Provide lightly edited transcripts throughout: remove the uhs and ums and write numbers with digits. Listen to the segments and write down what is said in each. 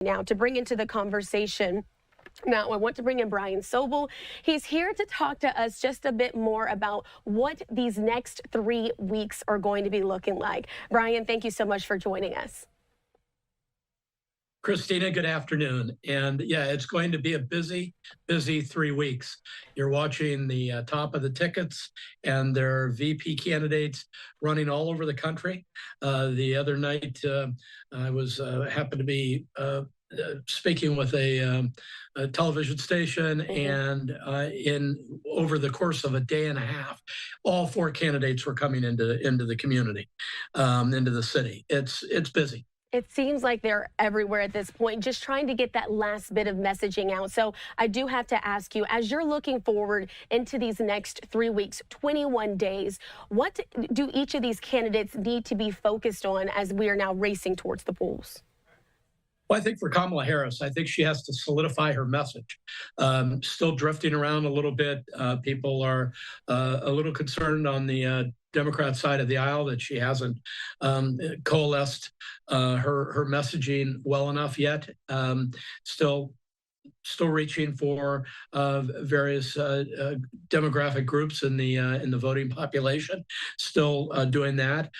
Now, to bring into the conversation, now, I want to bring in Brian Sobel. He's here to talk to us just a bit more about what these next 3 weeks are going to be looking like. Brian, thank you so much for joining us. Christina, good afternoon. And yeah, it's going to be a busy 3 weeks. You're watching the top of the tickets, and there are VP candidates running all over the country. The other night, I was happened to be speaking with a television station, and in over the course of a day and a half, all 4 candidates were coming into the community, into the city. It's busy. It seems like they're everywhere at this point, just trying to get that last bit of messaging out. So I do have to ask you, as you're looking forward into these next 3 weeks, 21 days, what do each of these candidates need to be focused on as we are now racing towards the polls? Well, I think for Kamala Harris, I think she has to solidify her message. Still drifting around a little bit. People are a little concerned on the Democrat side of the aisle that she hasn't coalesced her messaging well enough yet. Still reaching for various demographic groups in the voting population. Still doing that.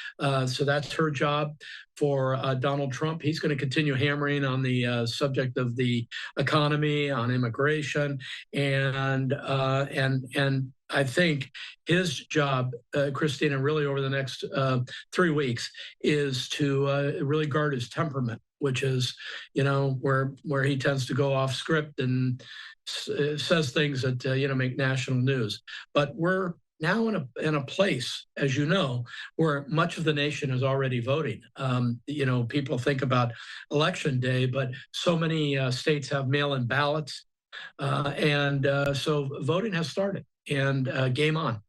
So that's her job. For Donald Trump, he's going to continue hammering on the subject of the economy, on immigration, and I think his job, Christina, really over the next 3 weeks, is to really guard his temperament, which is, where he tends to go off script and says things that make national news. But we're now in a place, as you know, where much of the nation is already voting. People think about election day, but so many states have mail-in ballots, and so voting has started, and game on.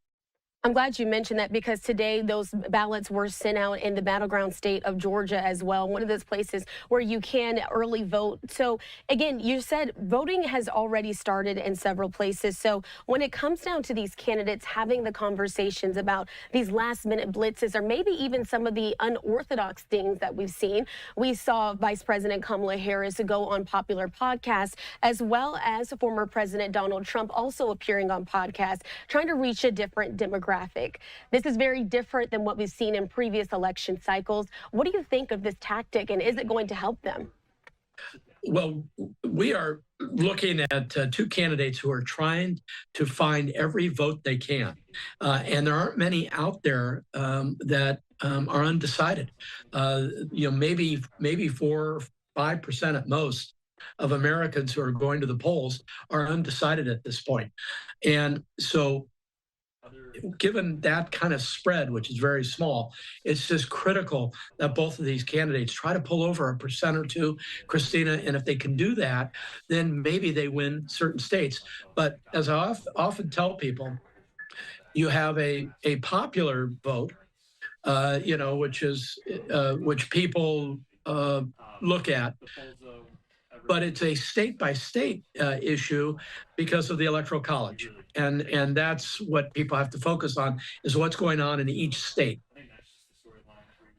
I'm glad you mentioned that, because today those ballots were sent out in the battleground state of Georgia as well, one of those places where you can early vote. So again, you said voting has already started in several places. So when it comes down to these candidates having the conversations about these last minute blitzes, or maybe even some of the unorthodox things that we've seen, we saw Vice President Kamala Harris go on popular podcasts, as well as former President Donald Trump also appearing on podcasts, trying to reach a different demographic. This is very different than what we've seen in previous election cycles. What do you think of this tactic, and is it going to help them? Well, we are looking at 2 candidates who are trying to find every vote they can. And there aren't many out there that are undecided. Maybe 4 or 5% at most of Americans who are going to the polls are undecided at this point. And so, given that kind of spread, which is very small, it's just critical that both of these candidates try to pull over a percent or 2, Christina. And if they can do that, then maybe they win certain states. But as I often tell people, you have a popular vote, which people look at. But it's a state-by-state issue because of the Electoral College. And that's what people have to focus on, is what's going on in each state.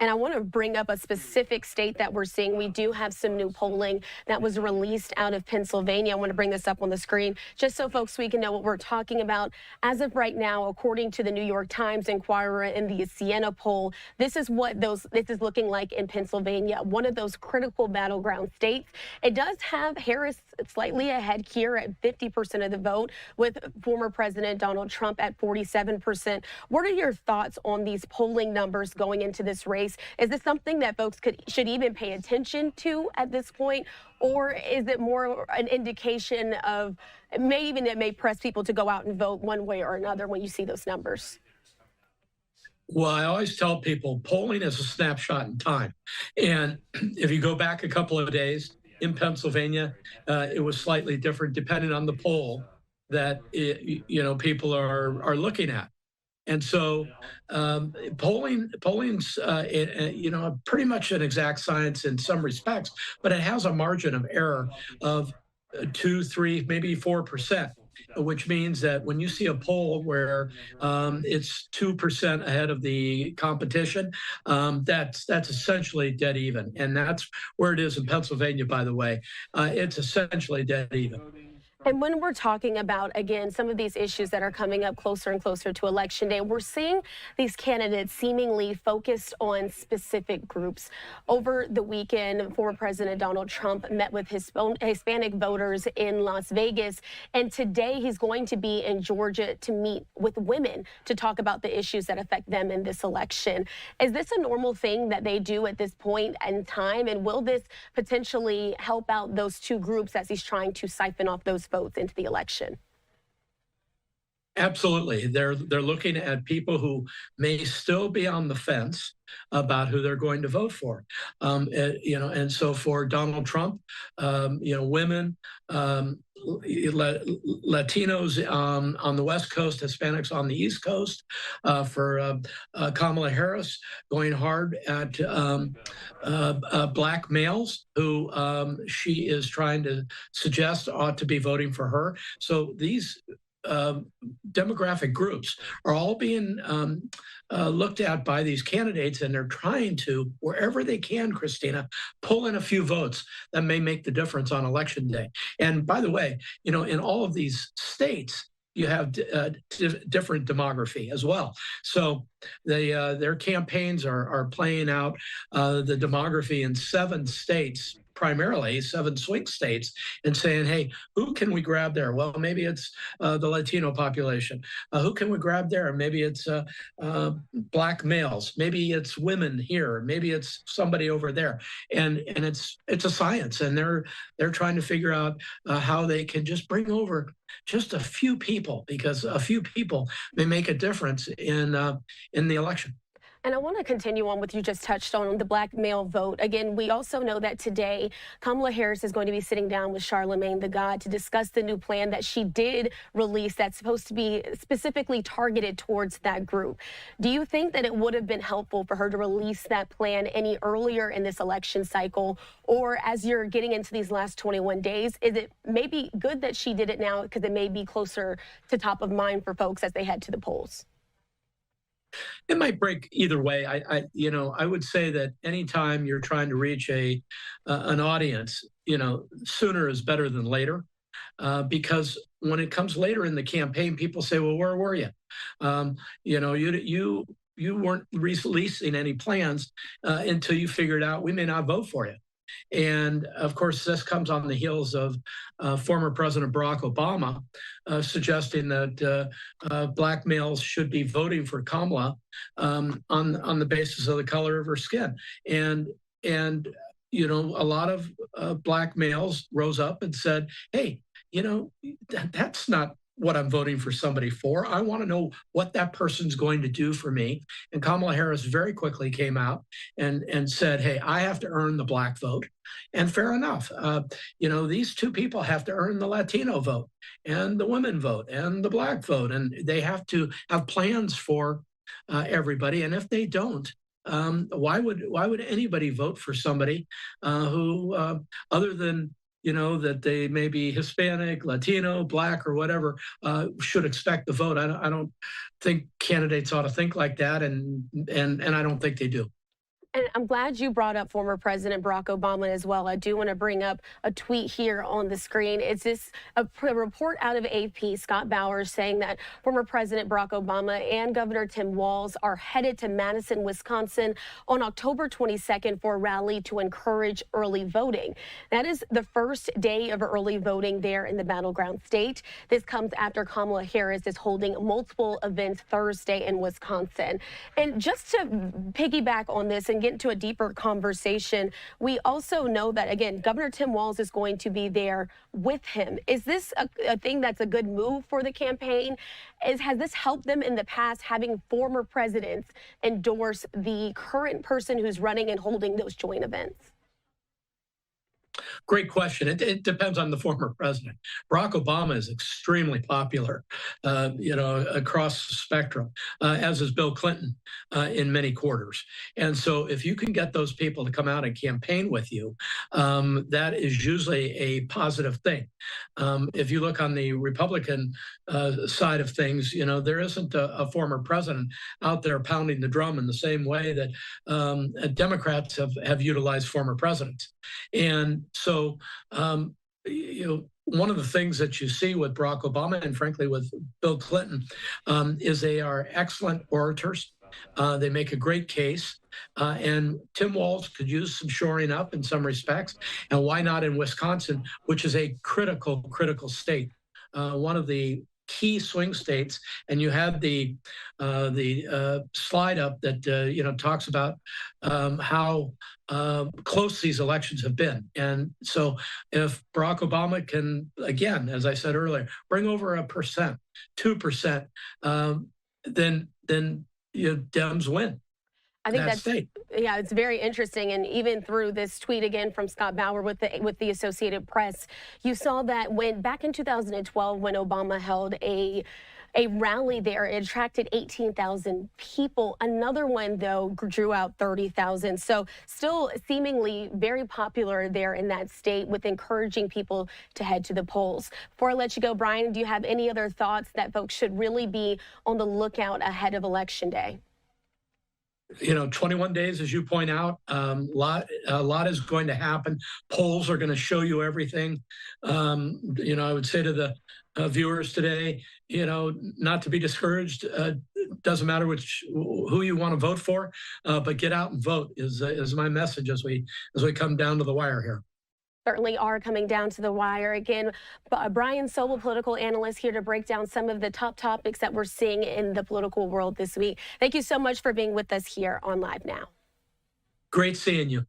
And I want to bring up a specific state that we're seeing. We do have some new polling that was released out of Pennsylvania. I want to bring this up on the screen just so folks we can know what we're talking about. As of right now, according to the New York Times, Inquirer, and the Siena poll, this is what this is looking like in Pennsylvania, one of those critical battleground states. It does have Harris slightly ahead here at 50% of the vote, with former President Donald Trump at 47%. What are your thoughts on these polling numbers going into this race? Is this something that folks should even pay attention to at this point, or is it more an indication of it may press people to go out and vote one way or another when you see those numbers? Well, I always tell people polling is a snapshot in time. And if you go back a couple of days in Pennsylvania, it was slightly different depending on the poll that people are looking at. And so polling's pretty much an exact science in some respects, but it has a margin of error of 2, 3, maybe 4%. which means that when you see a poll where it's 2% ahead of the competition, that's essentially dead even. And that's where it is in Pennsylvania, by the way. It's essentially dead even. And when we're talking about, again, some of these issues that are coming up closer and closer to Election Day, we're seeing these candidates seemingly focused on specific groups. Over the weekend, former President Donald Trump met with Hispanic voters in Las Vegas. And today he's going to be in Georgia to meet with women to talk about the issues that affect them in this election. Is this a normal thing that they do at this point in time? And will this potentially help out those two groups as he's trying to siphon off those votes into the election? Absolutely. They're looking at people who may still be on the fence about who they're going to vote for. And so for Donald Trump, women, Latinos on the West Coast, Hispanics on the East Coast. For Kamala Harris, going hard at black males who she is trying to suggest ought to be voting for her. So these demographic groups are all being looked at by these candidates, and they're trying to, wherever they can, Christina, pull in a few votes that may make the difference on Election Day. And by the way, in all of these states, you have different demography as well. So their campaigns are playing out the demography in 7 states, primarily 7 swing states, and saying, hey, who can we grab there? Well, maybe it's the Latino population. Who can we grab there? Maybe it's black males. Maybe it's women here. Maybe it's somebody over there. And it's a science, and they're trying to figure out how they can just bring over just a few people, because a few people may make a difference in the election. And I want to continue on what you just touched on the black male vote. Again, we also know that today Kamala Harris is going to be sitting down with Charlemagne the God to discuss the new plan that she did release that's supposed to be specifically targeted towards that group. Do you think that it would have been helpful for her to release that plan any earlier in this election cycle? Or as you're getting into these last 21 days, is it maybe good that she did it now because it may be closer to top of mind for folks as they head to the polls? It might break either way. I would say that anytime you're trying to reach an audience, sooner is better than later, because when it comes later in the campaign, people say, well, where were you? You weren't releasing any plans until you figured out we may not vote for you. And of course, this comes on the heels of former President Barack Obama suggesting that black males should be voting for Kamala on the basis of the color of her skin. And a lot of black males rose up and said, hey, that's not what I'm voting for somebody for. I want to know what that person's going to do for me. And Kamala Harris very quickly came out and said, hey, I have to earn the black vote. And fair enough. These two people have to earn the Latino vote and the women vote and the black vote. And they have to have plans for everybody. And if they don't, why would anybody vote for somebody who, other than that they may be Hispanic, Latino, black, or whatever, should expect the vote? I don't think candidates ought to think like that, and I don't think they do. And I'm glad you brought up former President Barack Obama as well. I do want to bring up a tweet here on the screen. It's a report out of AP, Scott Bowers, saying that former President Barack Obama and Governor Tim Walz are headed to Madison, Wisconsin on October 22nd for a rally to encourage early voting. That is the first day of early voting there in the battleground state. This comes after Kamala Harris is holding multiple events Thursday in Wisconsin. And just to piggyback on this and get into a deeper conversation, we also know that, again, Governor Tim Walz is going to be there with him. Is this a thing that's a good move for the campaign? Has this helped them in the past, having former presidents endorse the current person who's running and holding those joint events? Great question. It depends on the former president. Barack Obama is extremely popular, across the spectrum, as is Bill Clinton in many quarters. And so if you can get those people to come out and campaign with you, that is usually a positive thing. If you look on the Republican side of things, there isn't a former president out there pounding the drum in the same way that Democrats have utilized former presidents. And so, one of the things that you see with Barack Obama and frankly with Bill Clinton is they are excellent orators. They make a great case. And Tim Walz could use some shoring up in some respects. And why not in Wisconsin, which is a critical state, one of the key swing states. And you had the slide up that talks about how close these elections have been. And so if Barack Obama can, again, as I said earlier, bring over 1%, 2%, then Dems win. I think yeah, it's very interesting. And even through this tweet again from Scott Bauer with the Associated Press, you saw that back in 2012, when Obama held a rally there, it attracted 18,000 people. Another one, though, drew out 30,000. So still seemingly very popular there in that state, with encouraging people to head to the polls. Before I let you go, Brian, do you have any other thoughts that folks should really be on the lookout ahead of Election Day? 21 days, as you point out, a lot is going to happen. Polls are going to show you everything. I would say to the viewers today, not to be discouraged. Doesn't matter who you want to vote for, but get out and vote is my message as we come down to the wire here. Certainly are coming down to the wire. Again, Brian Sobel, political analyst, here to break down some of the top topics that we're seeing in the political world this week. Thank you so much for being with us here on Live Now. Great seeing you.